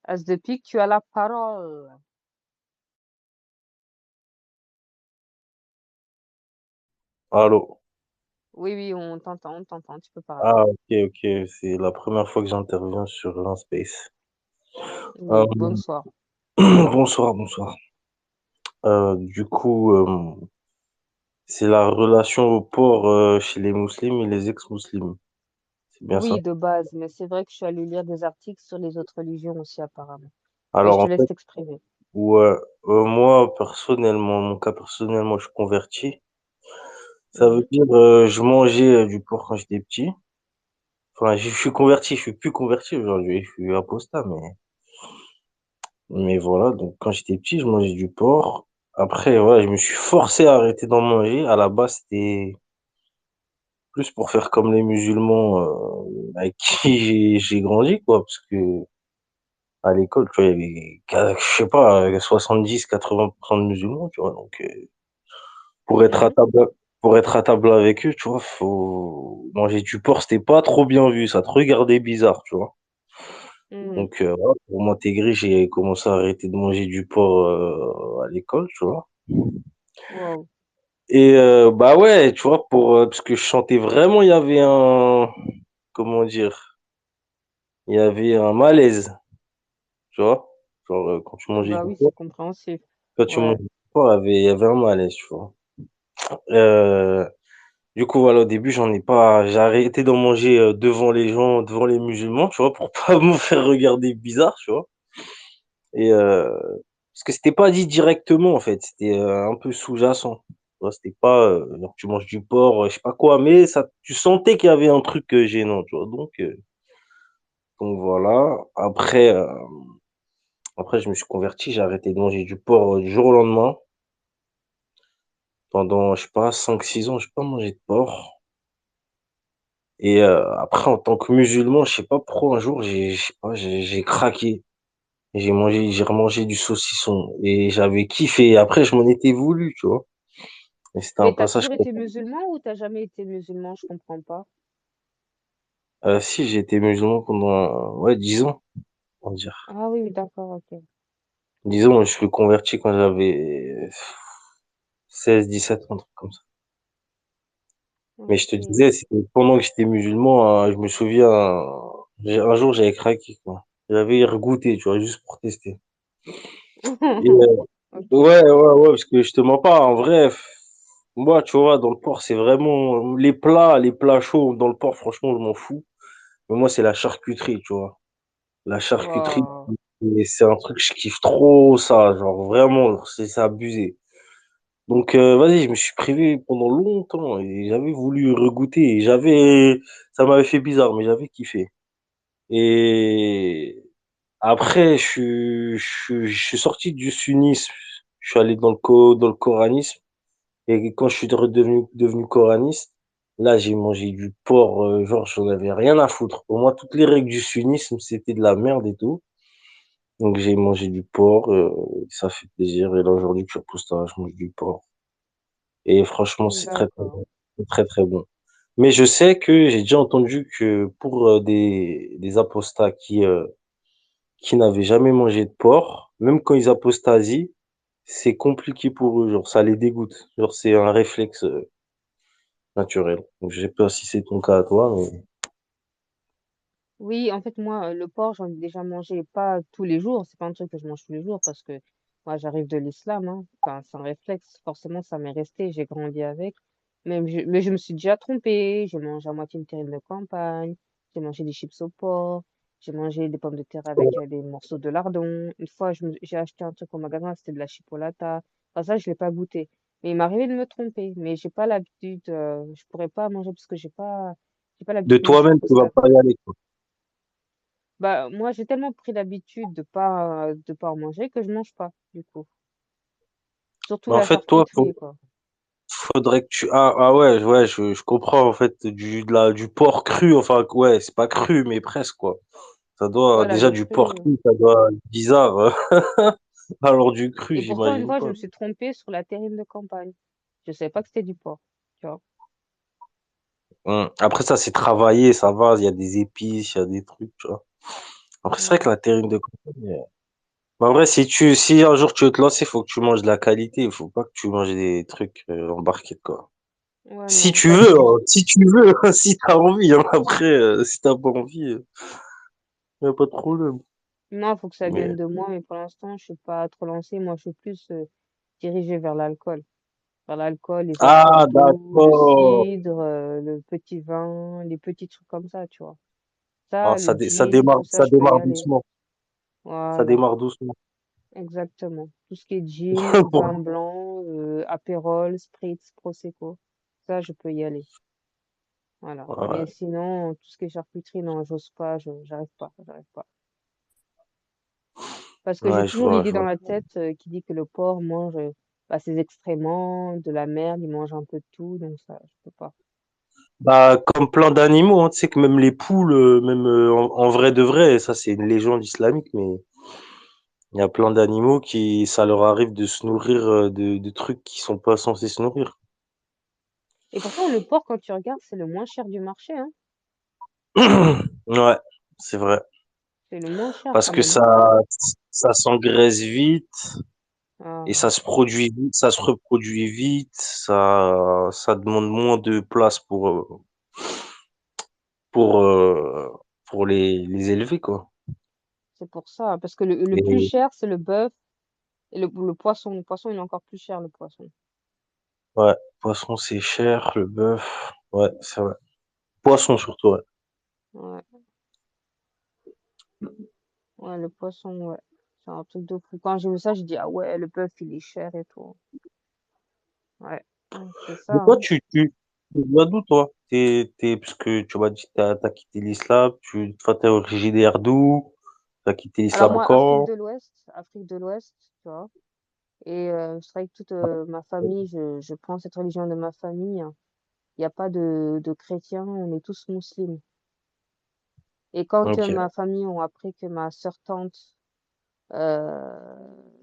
Speaker 1: As de pique, tu as la parole.
Speaker 3: Allô?
Speaker 1: Oui, oui, on t'entend, tu peux parler.
Speaker 3: Ah, ok, ok. C'est la première fois que j'interviens sur un space. Euh,
Speaker 1: Oui, bonsoir.
Speaker 3: bonsoir, bonsoir. Du coup, c'est la relation au porc chez les musulmans et les ex-musulmans. C'est bien ça?
Speaker 1: Oui, de base, mais c'est vrai que je suis allée lire des articles sur les autres religions aussi, apparemment. Mais je
Speaker 3: Alors,
Speaker 1: te
Speaker 3: en
Speaker 1: laisse
Speaker 3: fait,
Speaker 1: t'exprimer.
Speaker 3: ouais, moi, personnellement, mon cas personnel, moi, je suis converti. Ça veut
Speaker 1: Mhm,
Speaker 3: dire, je mangeais du porc quand j'étais petit. Enfin, je suis converti, je suis plus converti aujourd'hui, je suis apostat, mais voilà, donc quand j'étais petit, je mangeais du porc. Après, voilà, je me suis forcé à arrêter d'en manger. À la base, c'était plus pour faire comme les musulmans avec qui j'ai grandi, quoi, parce que à l'école, tu vois, il y avait, je sais pas, 70-80% de musulmans, tu vois, donc pour être à
Speaker 1: mhm,
Speaker 3: table, pour être à table avec eux, tu vois, faut manger du porc, c'était pas trop bien vu, ça te regardait bizarre, tu vois.
Speaker 1: mhm.
Speaker 3: Donc, voilà, pour m'intégrer, j'ai commencé à arrêter de manger du porc à l'école, tu vois.
Speaker 1: Wow.
Speaker 3: Et bah ouais, tu vois, parce que je sentais vraiment, il y avait comment dire, il y avait un malaise, tu vois. Genre, quand tu mangeais
Speaker 1: Bah
Speaker 3: du
Speaker 1: oui, c'est
Speaker 3: porc,
Speaker 1: compréhensif.
Speaker 3: quand tu
Speaker 1: Ouais.
Speaker 3: mangeais du porc, il y avait un malaise, tu vois. Euh, du coup, voilà, au début, j'en ai pas, j'ai arrêté d'en manger devant les gens, devant les musulmans, tu vois, pour pas me faire regarder bizarre, tu vois. Et parce que c'était pas dit directement, en fait, c'était un peu sous-jacent. Tu vois, c'était pas, genre, tu manges du porc, je sais pas quoi, mais ça, tu sentais qu'il y avait un truc gênant, tu vois. Donc voilà. Après, je me suis converti, j'ai arrêté de manger du porc du jour au lendemain. Pendant, je sais pas, 5-6 ans, j'ai pas mangé de porc. Et après, en tant que musulman, je sais pas pourquoi un jour, je sais pas, j'ai craqué. J'ai remangé du saucisson et j'avais kiffé. Et après, je m'en étais voulu, tu vois. Et c'était un
Speaker 1: Mais t'as
Speaker 3: passage.
Speaker 1: toujours été musulman ou t'as jamais été musulman? Je comprends pas.
Speaker 3: Si, j'ai été musulman pendant, ouais, 10 ans, on va dire.
Speaker 1: Ah oui, oui, d'accord, ok.
Speaker 3: 10 ans, je suis converti quand j'avais 16-17 ans, un truc comme ça. Mais je te
Speaker 1: Ok.
Speaker 3: disais, c'était pendant que j'étais musulman, je me souviens, un jour, j'avais craqué, quoi. J'avais regoûté, tu vois, juste pour tester. Et,
Speaker 1: Ok.
Speaker 3: ouais, parce que je te mens pas, en vrai, moi, tu vois, dans le porc, c'est vraiment les plats chauds dans le porc, franchement, je m'en fous. Mais moi, c'est la charcuterie, tu vois. La charcuterie,
Speaker 1: Wow.
Speaker 3: et c'est un truc, je kiffe trop ça, genre vraiment, c'est abusé. Donc, vas-y, je me suis privé pendant longtemps et j'avais voulu regoûter. Ça m'avait fait bizarre, mais j'avais kiffé. Et après, je suis sorti du sunnisme. Je suis allé dans le coranisme. Et quand je suis devenu coraniste, là, j'ai mangé du porc, genre, j'en avais rien à foutre. Pour moi, toutes les règles du sunnisme, c'était de la merde et tout. Donc, j'ai mangé du porc, ça fait plaisir. Et là, aujourd'hui, je suis apostat, je mange du porc. Et franchement, c'est très, très
Speaker 1: D'accord.
Speaker 3: bon. C'est très, très bon. Mais je sais que j'ai déjà entendu que pour des apostats qui n'avaient jamais mangé de porc, même quand ils apostasient, c'est compliqué pour eux. Genre, ça les dégoûte. Genre, c'est un réflexe naturel. Donc, je sais pas si c'est ton cas à toi, mais
Speaker 1: Oui, en fait, moi, le porc, j'en ai déjà mangé pas tous les jours. C'est pas un truc que je mange tous les jours parce que moi, j'arrive de l'islam, hein. Enfin, c'est un réflexe. Forcément, ça m'est resté. J'ai grandi avec. Mais je me suis déjà trompée. J'ai mangé à moitié une terrine de campagne. J'ai mangé des chips au porc. J'ai mangé des pommes de terre avec des morceaux de lardon. Une fois, j'ai acheté un truc au magasin, c'était de la chipolata. Enfin, ça, je l'ai pas goûté. Mais il m'est arrivé de me tromper. Mais j'ai pas l'habitude, je pourrais pas manger parce que j'ai pas
Speaker 3: De
Speaker 1: l'habitude de manger
Speaker 3: toi-même,
Speaker 1: trop
Speaker 3: tu vas
Speaker 1: salé.
Speaker 3: pas y aller, quoi.
Speaker 1: Bah, moi, j'ai tellement pris l'habitude de pas en manger que je mange pas, du coup. Surtout
Speaker 3: Mais en
Speaker 1: la
Speaker 3: fait, toi,
Speaker 1: charcuterie, quoi.
Speaker 3: faudrait que tu. Ah ouais, ouais, je comprends, en fait, du porc cru, enfin, ouais, c'est pas cru, mais presque, quoi. Ça doit,
Speaker 1: Ouais, la
Speaker 3: déjà,
Speaker 1: viande
Speaker 3: du
Speaker 1: crue.
Speaker 3: porc cru, ça doit être bizarre. Alors, du cru,
Speaker 1: Et pourtant, une
Speaker 3: j'imagine
Speaker 1: fois, je
Speaker 3: pas.
Speaker 1: me suis trompée sur la terrine de campagne. Je savais pas que c'était du porc, tu vois.
Speaker 3: Après, ça, c'est travaillé, ça va, il y a des épices, il y a des trucs, tu vois. Après, c'est vrai
Speaker 1: Ouais.
Speaker 3: que la terrine de campagne. Mais en vrai, si un jour tu veux te lancer, il faut que tu manges de la qualité. Il faut pas que tu manges des trucs embarqués, quoi.
Speaker 1: Ouais,
Speaker 3: Si
Speaker 1: non,
Speaker 3: tu
Speaker 1: pas
Speaker 3: veux,
Speaker 1: du...
Speaker 3: hein, si tu veux, si t'as envie, hein. Après, si t'as pas envie, y a pas de problème.
Speaker 1: Non, faut que ça vienne
Speaker 3: Mais,
Speaker 1: de moi, mais pour l'instant, je suis pas trop lancée. Moi, je suis plus dirigée vers l'alcool. Vers l'alcool, les
Speaker 3: ah,
Speaker 1: espresso, le
Speaker 3: d'accord.
Speaker 1: cidre, le petit vin, les petits trucs comme ça, tu vois.
Speaker 3: Ah,
Speaker 1: Ça, le gin, tout ça,
Speaker 3: ça
Speaker 1: je peux y
Speaker 3: démarre
Speaker 1: aller.
Speaker 3: doucement. Ça
Speaker 1: Voilà,
Speaker 3: démarre doucement.
Speaker 1: exactement. Tout ce qui est gin,
Speaker 3: Pour-
Speaker 1: vin blanc, apérol, spritz, prosecco, ça, je peux y aller. Voilà. Mais
Speaker 3: Ouais,
Speaker 1: sinon, tout ce qui est charcuterie, non, j'ose pas, j'arrive pas. Parce que j'ai
Speaker 3: ouais,
Speaker 1: toujours l'idée
Speaker 3: je
Speaker 1: dans
Speaker 3: vois.
Speaker 1: la tête qui dit que le porc mange bah, ses excréments, de la merde, il mange un peu de tout, donc ça, je peux pas.
Speaker 3: Bah, comme plein d'animaux, hein, tu sais que même les poules, même en vrai de vrai, ça c'est une légende islamique, mais il y a plein d'animaux qui, ça leur arrive de se nourrir de trucs qui sont pas censés se nourrir.
Speaker 1: Et pourtant, le porc, quand tu regardes, c'est le moins cher du marché, hein.
Speaker 3: Ouais, c'est vrai.
Speaker 1: C'est le moins cher
Speaker 3: Parce
Speaker 1: quand
Speaker 3: que
Speaker 1: même.
Speaker 3: ça s'engraisse vite et
Speaker 1: Ah,
Speaker 3: ça se produit vite, ça se reproduit vite, ça demande moins de place pour, euh, pour les élever, quoi.
Speaker 1: c'est pour ça. Parce que le plus
Speaker 3: Et
Speaker 1: cher, c'est le bœuf et le poisson. Le poisson, il est encore plus cher, le poisson.
Speaker 3: ouais, poisson c'est cher, le bœuf, ouais, c'est vrai. Poisson surtout, ouais.
Speaker 1: Ouais, ouais, le poisson, ouais. C'est un truc de fou. Quand j'ai vu ça, j'ai dit, ah ouais, le bœuf, il est cher et tout. Ouais, ouais, c'est ça,
Speaker 3: Mais toi,
Speaker 1: hein.
Speaker 3: tu viens d'où, toi? Parce que tu m'as dit que t'as quitté l'islam, toi, t'es originaire d'où? T'as quitté
Speaker 1: Alors
Speaker 3: l'islam
Speaker 1: moi,
Speaker 3: quand?
Speaker 1: Afrique de l'Ouest, tu vois. Et c'est vrai que toute ma famille, je prends cette religion de ma famille, hein. Il n'y a pas de chrétiens, on est tous musulmans. Et quand
Speaker 3: Ok.
Speaker 1: ma famille ont appris que ma sœur tante, euh,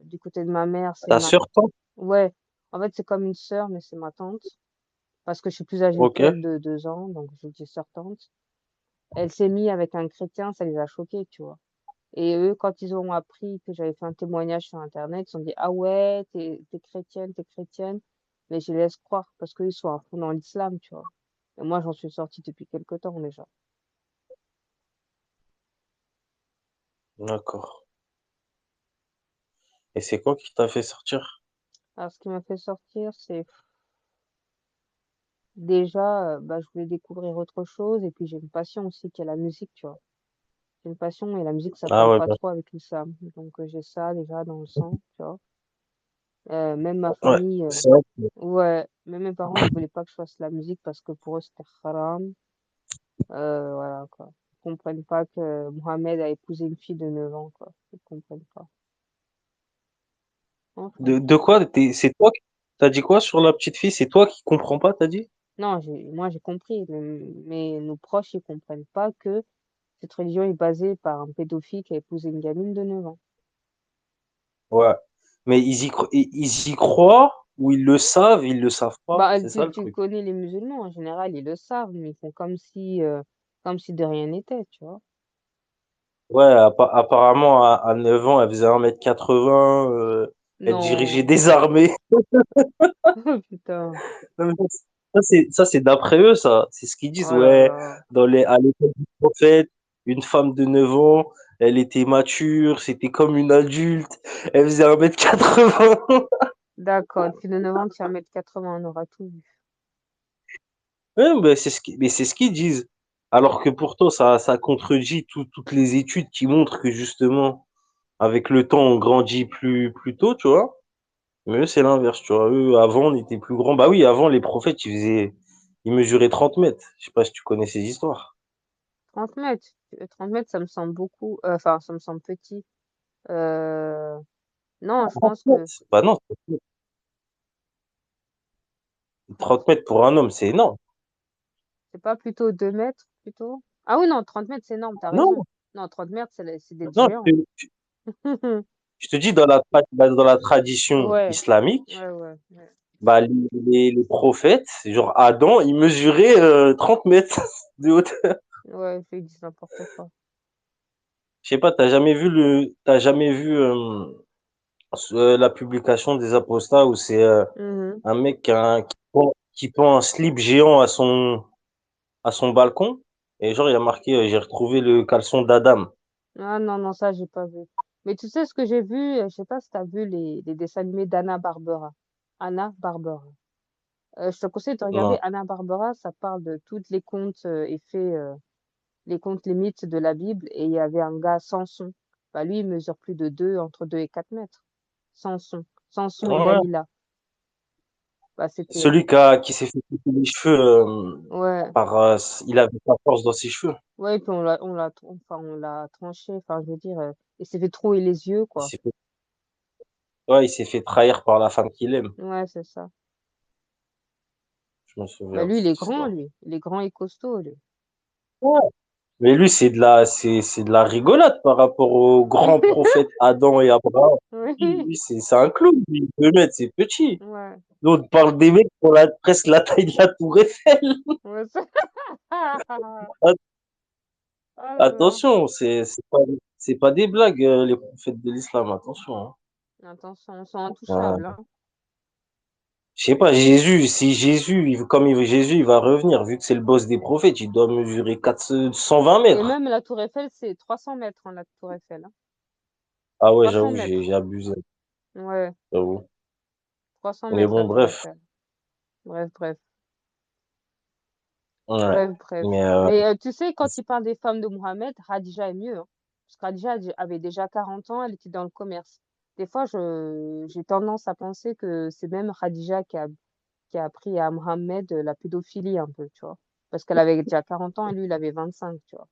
Speaker 1: du côté de ma mère, c'est
Speaker 3: Ta
Speaker 1: ma...
Speaker 3: sœur, toi?
Speaker 1: Ouais, en fait c'est comme une sœur, mais c'est ma tante. Parce que je suis plus âgée
Speaker 3: Ok.
Speaker 1: qu'elle de 2 ans, donc je dis sœur tante. Elle s'est mise avec un chrétien, ça les a choqués, tu vois. Et eux, quand ils ont appris que j'avais fait un témoignage sur Internet, ils se sont dit, ah ouais, t'es chrétienne, t'es chrétienne. Mais je les laisse croire parce qu'ils sont à fond dans l'islam, tu vois. Et moi, j'en suis sortie depuis quelque temps déjà.
Speaker 3: D'accord. Et c'est quoi qui t'a fait sortir?
Speaker 1: Alors, ce qui m'a fait sortir, c'est déjà, bah, je voulais découvrir autre chose. Et puis, j'ai une passion aussi qui est la musique, tu vois. J'ai une passion et la musique, ça
Speaker 3: Ah
Speaker 1: colle
Speaker 3: ouais,
Speaker 1: pas
Speaker 3: bah,
Speaker 1: trop avec l'islam. Donc, j'ai ça déjà dans le sang, tu vois. Même ma
Speaker 3: ouais.
Speaker 1: famille,
Speaker 3: C'est vrai que-
Speaker 1: ouais, même mes parents, ils voulaient pas que je fasse la musique parce que pour eux, c'était haram. Voilà, quoi. Ils comprennent pas que Mohamed a épousé une fille de 9 ans, quoi. Ils comprennent pas. Enfin.
Speaker 3: De quoi? C'est toi qui, t'as dit quoi sur la petite fille? C'est toi qui comprends pas, t'as dit?
Speaker 1: Non, moi, j'ai compris, mais nos proches, ils comprennent pas que cette religion est basée par un pédophile qui a épousé une gamine de 9 ans.
Speaker 3: Ouais. Mais ils y croient, ou ils le savent pas.
Speaker 1: Bah,
Speaker 3: C'est ça le
Speaker 1: tu
Speaker 3: truc.
Speaker 1: connais les musulmans, en général, ils le savent, mais ils font comme si de rien n'était, tu vois.
Speaker 3: Ouais, apparemment, à 9 ans, elle faisait 1m80, elle dirigeait
Speaker 1: Non.
Speaker 3: des armées.
Speaker 1: Oh, putain.
Speaker 3: Non, mais ça, c'est d'après eux, ça. C'est ce qu'ils disent.
Speaker 1: Oh là
Speaker 3: Ouais,
Speaker 1: là.
Speaker 3: à l'époque du prophète, une femme de 9 ans, elle était mature, c'était comme une adulte, elle faisait 1m80.
Speaker 1: D'accord, une fille de 9 ans qui fait 1m80, on aura tout vu.
Speaker 3: Ouais, bah, mais c'est ce qu'ils disent. Alors que pourtant, ça contredit toutes les études qui montrent que justement, avec le temps, on grandit plus tôt, tu vois. Mais eux, c'est l'inverse, tu vois. Eux, avant, on était plus grands. Bah oui, avant, les prophètes, ils mesuraient 30 mètres. Je sais pas si tu connais ces histoires.
Speaker 1: 30 mètres. 30 mètres, ça me semble beaucoup. Enfin, ça me semble petit. Euh, non, je
Speaker 3: 30
Speaker 1: pense que
Speaker 3: mètres? Bah non, 30 mètres pour un homme, c'est énorme.
Speaker 1: c'est pas plutôt 2 mètres, plutôt? Ah oui, non, 30 mètres, c'est énorme, t'as raison.
Speaker 3: Non,
Speaker 1: Non, 30 mètres, c'est des
Speaker 3: non,
Speaker 1: géants.
Speaker 3: je te dis, dans la tradition
Speaker 1: Ouais,
Speaker 3: islamique,
Speaker 1: ouais.
Speaker 3: bah, les prophètes, genre Adam, il mesurait 30 mètres de hauteur.
Speaker 1: Ouais, ils disent n'importe quoi.
Speaker 3: Je sais pas, t'as jamais vu la publication des apostats où c'est
Speaker 1: Mhm.
Speaker 3: un mec qui pend un slip géant à son balcon et genre il a marqué j'ai retrouvé le caleçon d'Adam.
Speaker 1: Ah non, non, ça, j'ai pas vu. Mais tu sais ce que j'ai vu? Je sais pas si t'as vu les dessins animés d'Anna Barbera. Anna Barbera. Je te conseille de regarder
Speaker 3: Non.
Speaker 1: Anna Barbera, ça parle de tous les contes et faits, les contes, les mythes de la Bible. Et il y avait un gars, Samson. Bah, lui, il mesure plus de 2, entre 2 et 4 mètres. Samson. Samson et
Speaker 3: Ouais.
Speaker 1: Dalila. Bah, c'était un.
Speaker 3: Celui qui s'est fait couper les cheveux
Speaker 1: Ouais.
Speaker 3: il avait pas force dans ses cheveux.
Speaker 1: Ouais, et puis on l'a tranché. Enfin, je veux dire, il s'est fait trouer les yeux,
Speaker 3: Il
Speaker 1: quoi.
Speaker 3: s'est fait, ouais, il s'est fait trahir par la femme qu'il aime.
Speaker 1: Ouais, c'est ça.
Speaker 3: Je me
Speaker 1: Bah,
Speaker 3: souviens de
Speaker 1: lui, il est
Speaker 3: cette
Speaker 1: grand,
Speaker 3: histoire.
Speaker 1: lui. Il est grand et costaud, lui.
Speaker 3: Ouais. Mais lui, c'est de la rigolade par rapport aux grands prophètes Adam et Abraham.
Speaker 1: Oui.
Speaker 3: Lui, c'est un clown. Lui, 2 mètres, c'est petit.
Speaker 1: Ouais.
Speaker 3: Nous, on parle des mecs qui ont presque la taille de la tour Eiffel.
Speaker 1: Ouais, ça. Oh là là.
Speaker 3: Attention, c'est pas des blagues, les prophètes de l'islam, attention, hein.
Speaker 1: Attention, ils sont intouchables,
Speaker 3: Euh,
Speaker 1: hein.
Speaker 3: je sais pas, si Jésus, Jésus, il va revenir, vu que c'est le boss des prophètes, il doit mesurer 120
Speaker 1: Et
Speaker 3: mètres.
Speaker 1: même la tour Eiffel, c'est 300 mètres, hein, la tour Eiffel, hein.
Speaker 3: Ah ouais,
Speaker 1: 300
Speaker 3: j'avoue,
Speaker 1: mètres.
Speaker 3: j'ai abusé,
Speaker 1: Ouais,
Speaker 3: j'avoue.
Speaker 1: 300
Speaker 3: Mais
Speaker 1: mètres, la
Speaker 3: bon,
Speaker 1: tour
Speaker 3: bref.
Speaker 1: Eiffel. Bref, bref.
Speaker 3: Ouais.
Speaker 1: Bref, bref.
Speaker 3: Mais
Speaker 1: Mais tu sais, quand il parle des femmes de Mohamed, Khadija est mieux, hein. Parce que Khadija avait déjà 40 ans, elle était dans le commerce. Des fois, j'ai tendance à penser que c'est même Khadija qui a appris à Mohamed la pédophilie un peu, tu vois. Parce qu'elle avait déjà 40 ans et lui, il avait 25, tu vois.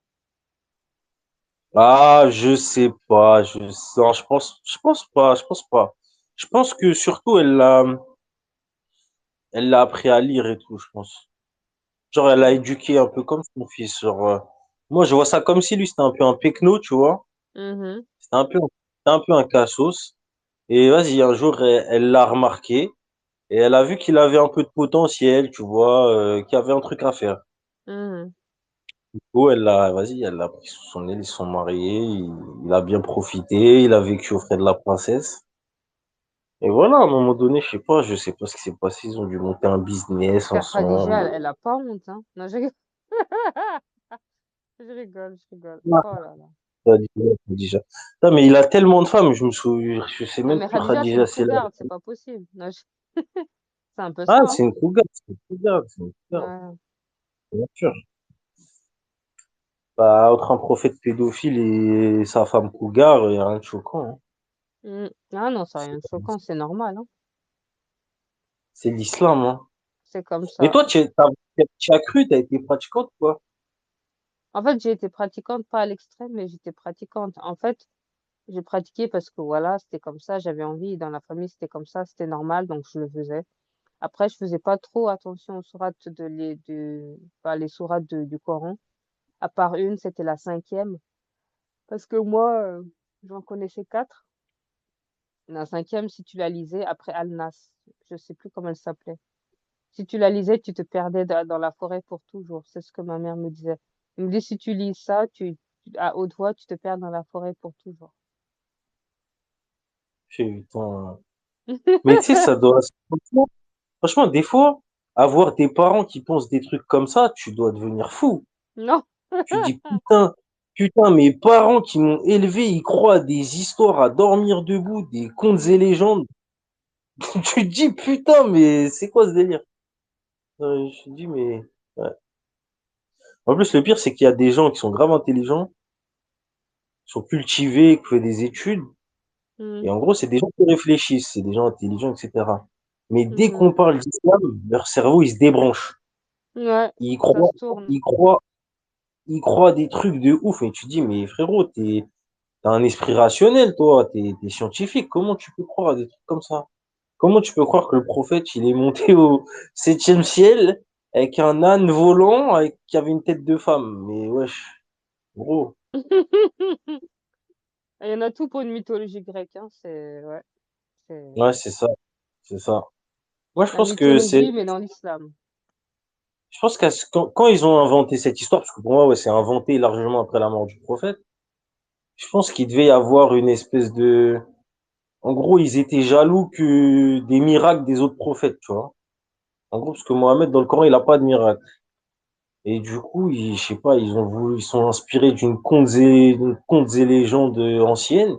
Speaker 3: ah, je sais pas, non, je pense pas. Je pense que surtout elle l'a appris à lire et tout, je pense. Genre, elle l'a
Speaker 1: Mm.
Speaker 3: éduqué un peu comme son fils. Genre, moi, je vois ça comme si lui, c'était un peu un pecno, tu vois.
Speaker 1: Mhm.
Speaker 3: C'était un peu un cassos. Et vas-y, un jour, elle l'a remarqué et elle a vu qu'il avait un peu de potentiel, tu vois, qu'il y avait un truc à faire.
Speaker 1: Mhm.
Speaker 3: Du coup, elle l'a pris sous son aile, ils se sont mariés, il a bien profité, il a vécu auprès de la princesse. Et voilà, à un moment donné, je sais pas ce qui s'est passé, ils ont dû monter un business
Speaker 1: Khadija,
Speaker 3: ensemble.
Speaker 1: elle a pas honte, hein. Non, je rigole. Je rigole, je rigole.
Speaker 3: Ah,
Speaker 1: Oh là là.
Speaker 3: Khadija. Non, mais il a tellement de femmes, je me souviens, je sais
Speaker 1: Non,
Speaker 3: même
Speaker 1: mais
Speaker 3: plus
Speaker 1: Khadija, c'est une
Speaker 3: Khadija, c'est là.
Speaker 1: cougarde, c'est pas possible. Non, c'est un peu ça,
Speaker 3: Ah,
Speaker 1: hein.
Speaker 3: c'est une cougar, c'est une cougar, c'est une cougar,
Speaker 1: Ouais.
Speaker 3: bien sûr. Bah, entre un prophète pédophile et sa femme cougar, il n'y a rien de choquant, hein.
Speaker 1: Mm. Ah non, c'est
Speaker 3: C'est
Speaker 1: rien de choquant, c'est normal, hein.
Speaker 3: c'est l'islam, hein.
Speaker 1: C'est comme
Speaker 3: Mais
Speaker 1: ça.
Speaker 3: toi, tu as cru, tu as été pratiquante, quoi.
Speaker 1: En fait, j'ai été pratiquante, pas à l'extrême, mais j'étais pratiquante. En fait, j'ai pratiqué parce que voilà, c'était comme ça, j'avais envie, dans la famille, c'était comme ça, c'était normal, donc je le faisais. Après, je faisais pas trop attention aux sourates enfin, les sourates du Coran. À part une, c'était la cinquième. Parce que moi, j'en connaissais quatre. La cinquième, si tu la lisais, après Al-Nas, je sais plus comment elle s'appelait. Si tu la lisais, tu te perdais dans la forêt pour toujours. C'est ce que ma mère me disait. Elle me dit, si tu lis ça, à haute voix, tu te perds dans la forêt pour toujours.
Speaker 3: Putain. Mais tu sais, ça doit. Franchement, des fois, avoir des parents qui pensent des trucs comme ça, tu dois devenir fou.
Speaker 1: Non.
Speaker 3: Tu te dis, putain, mes parents qui m'ont élevé, ils croient à des histoires à dormir debout, des contes et
Speaker 1: Mm.
Speaker 3: légendes. Tu te dis, putain, mais c'est quoi ce délire? Je te dis, mais. En plus, le pire, c'est qu'il y a des gens qui sont grave intelligents, qui sont cultivés, qui font des études.
Speaker 1: Mhm.
Speaker 3: Et en gros, c'est des gens qui réfléchissent, c'est des gens intelligents, etc. Mais dès
Speaker 1: Mhm.
Speaker 3: qu'on parle d'islam, leur cerveau, il se débranche.
Speaker 1: Ouais,
Speaker 3: Ils
Speaker 1: ça
Speaker 3: croient,
Speaker 1: se tourne.
Speaker 3: ils croient, ils croient des trucs de ouf. Et tu dis, mais frérot, t'as un esprit rationnel, toi, t'es scientifique. Comment tu peux croire à des trucs comme ça? Comment tu peux croire que le prophète, il est monté au septième ciel avec un âne volant qui avait une tête de femme? Mais wesh, gros.
Speaker 1: Il y en a tout pour une mythologie grecque, hein. Ouais, c'est
Speaker 3: Ouais, c'est ça, c'est ça. Moi,
Speaker 1: la mythologie, mais dans l'islam.
Speaker 3: je pense qu'à quand ils ont inventé cette histoire, parce que pour moi, ouais, c'est inventé largement après la mort du prophète, je pense qu'il devait y avoir une espèce de, en gros, ils étaient jaloux que des miracles des autres prophètes, tu vois. En gros, parce que Mohamed, dans le Coran, il a pas de miracle. Et du coup, je sais pas, ils sont inspirés d'une contes et légendes anciennes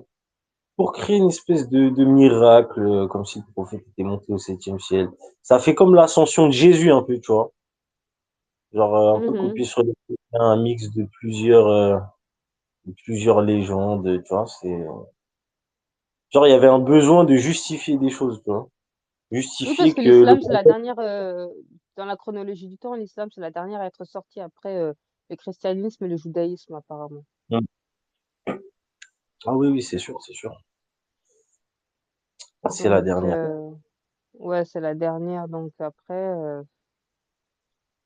Speaker 3: pour créer une espèce de miracle, comme si le prophète était monté au septième ciel. Ça fait comme l'ascension de Jésus un peu, tu vois. Genre, un peu
Speaker 1: Mhm.
Speaker 3: copié sur un mix de plusieurs légendes, tu vois. Genre, il y avait un besoin de justifier des choses, tu vois.
Speaker 1: Oui, parce
Speaker 3: Justifier
Speaker 1: que
Speaker 3: que le
Speaker 1: l'islam, c'est la
Speaker 3: prophète.
Speaker 1: dernière, dans la chronologie du temps, l'islam, c'est la dernière à être sortie après le christianisme et le judaïsme, apparemment.
Speaker 3: Ah oui, oui, c'est sûr, c'est sûr. C'est la
Speaker 1: Donc,
Speaker 3: dernière.
Speaker 1: ouais, c'est la dernière. Donc, après,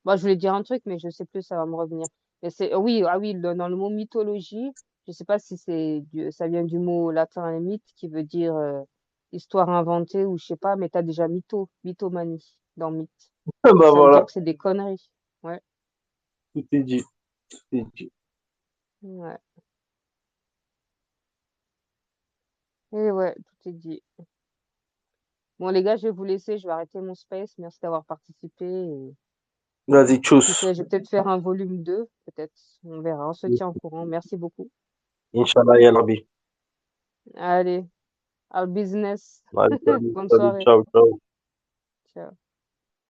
Speaker 1: moi, je voulais dire un truc, mais je sais plus, ça va me revenir. Mais c'est, oui, ah oui, dans le mot mythologie, je sais pas si ça vient du mot latin mythe, qui veut dire histoire inventée ou je sais pas, mais t'as déjà mythomanie dans mythe.
Speaker 3: Ah
Speaker 1: Donc,
Speaker 3: bah
Speaker 1: ça veut dire
Speaker 3: voilà,
Speaker 1: que c'est des conneries. Ouais,
Speaker 3: tout est dit. Tout est dit.
Speaker 1: ouais. Et ouais, tout est dit. Bon, les gars, je vais vous laisser, je vais arrêter mon space. Merci d'avoir participé. Et
Speaker 3: Vas-y,
Speaker 1: qui
Speaker 3: tchuss.
Speaker 1: sait, je vais peut-être faire un volume 2 peut-être. On verra, on se tient au courant. Merci beaucoup.
Speaker 3: Inch'Allah, ya Rabbi.
Speaker 1: Allez, au business.
Speaker 3: Allez, salut,
Speaker 1: Bonne
Speaker 3: salut,
Speaker 1: soirée.
Speaker 3: ciao, ciao.
Speaker 1: Ciao.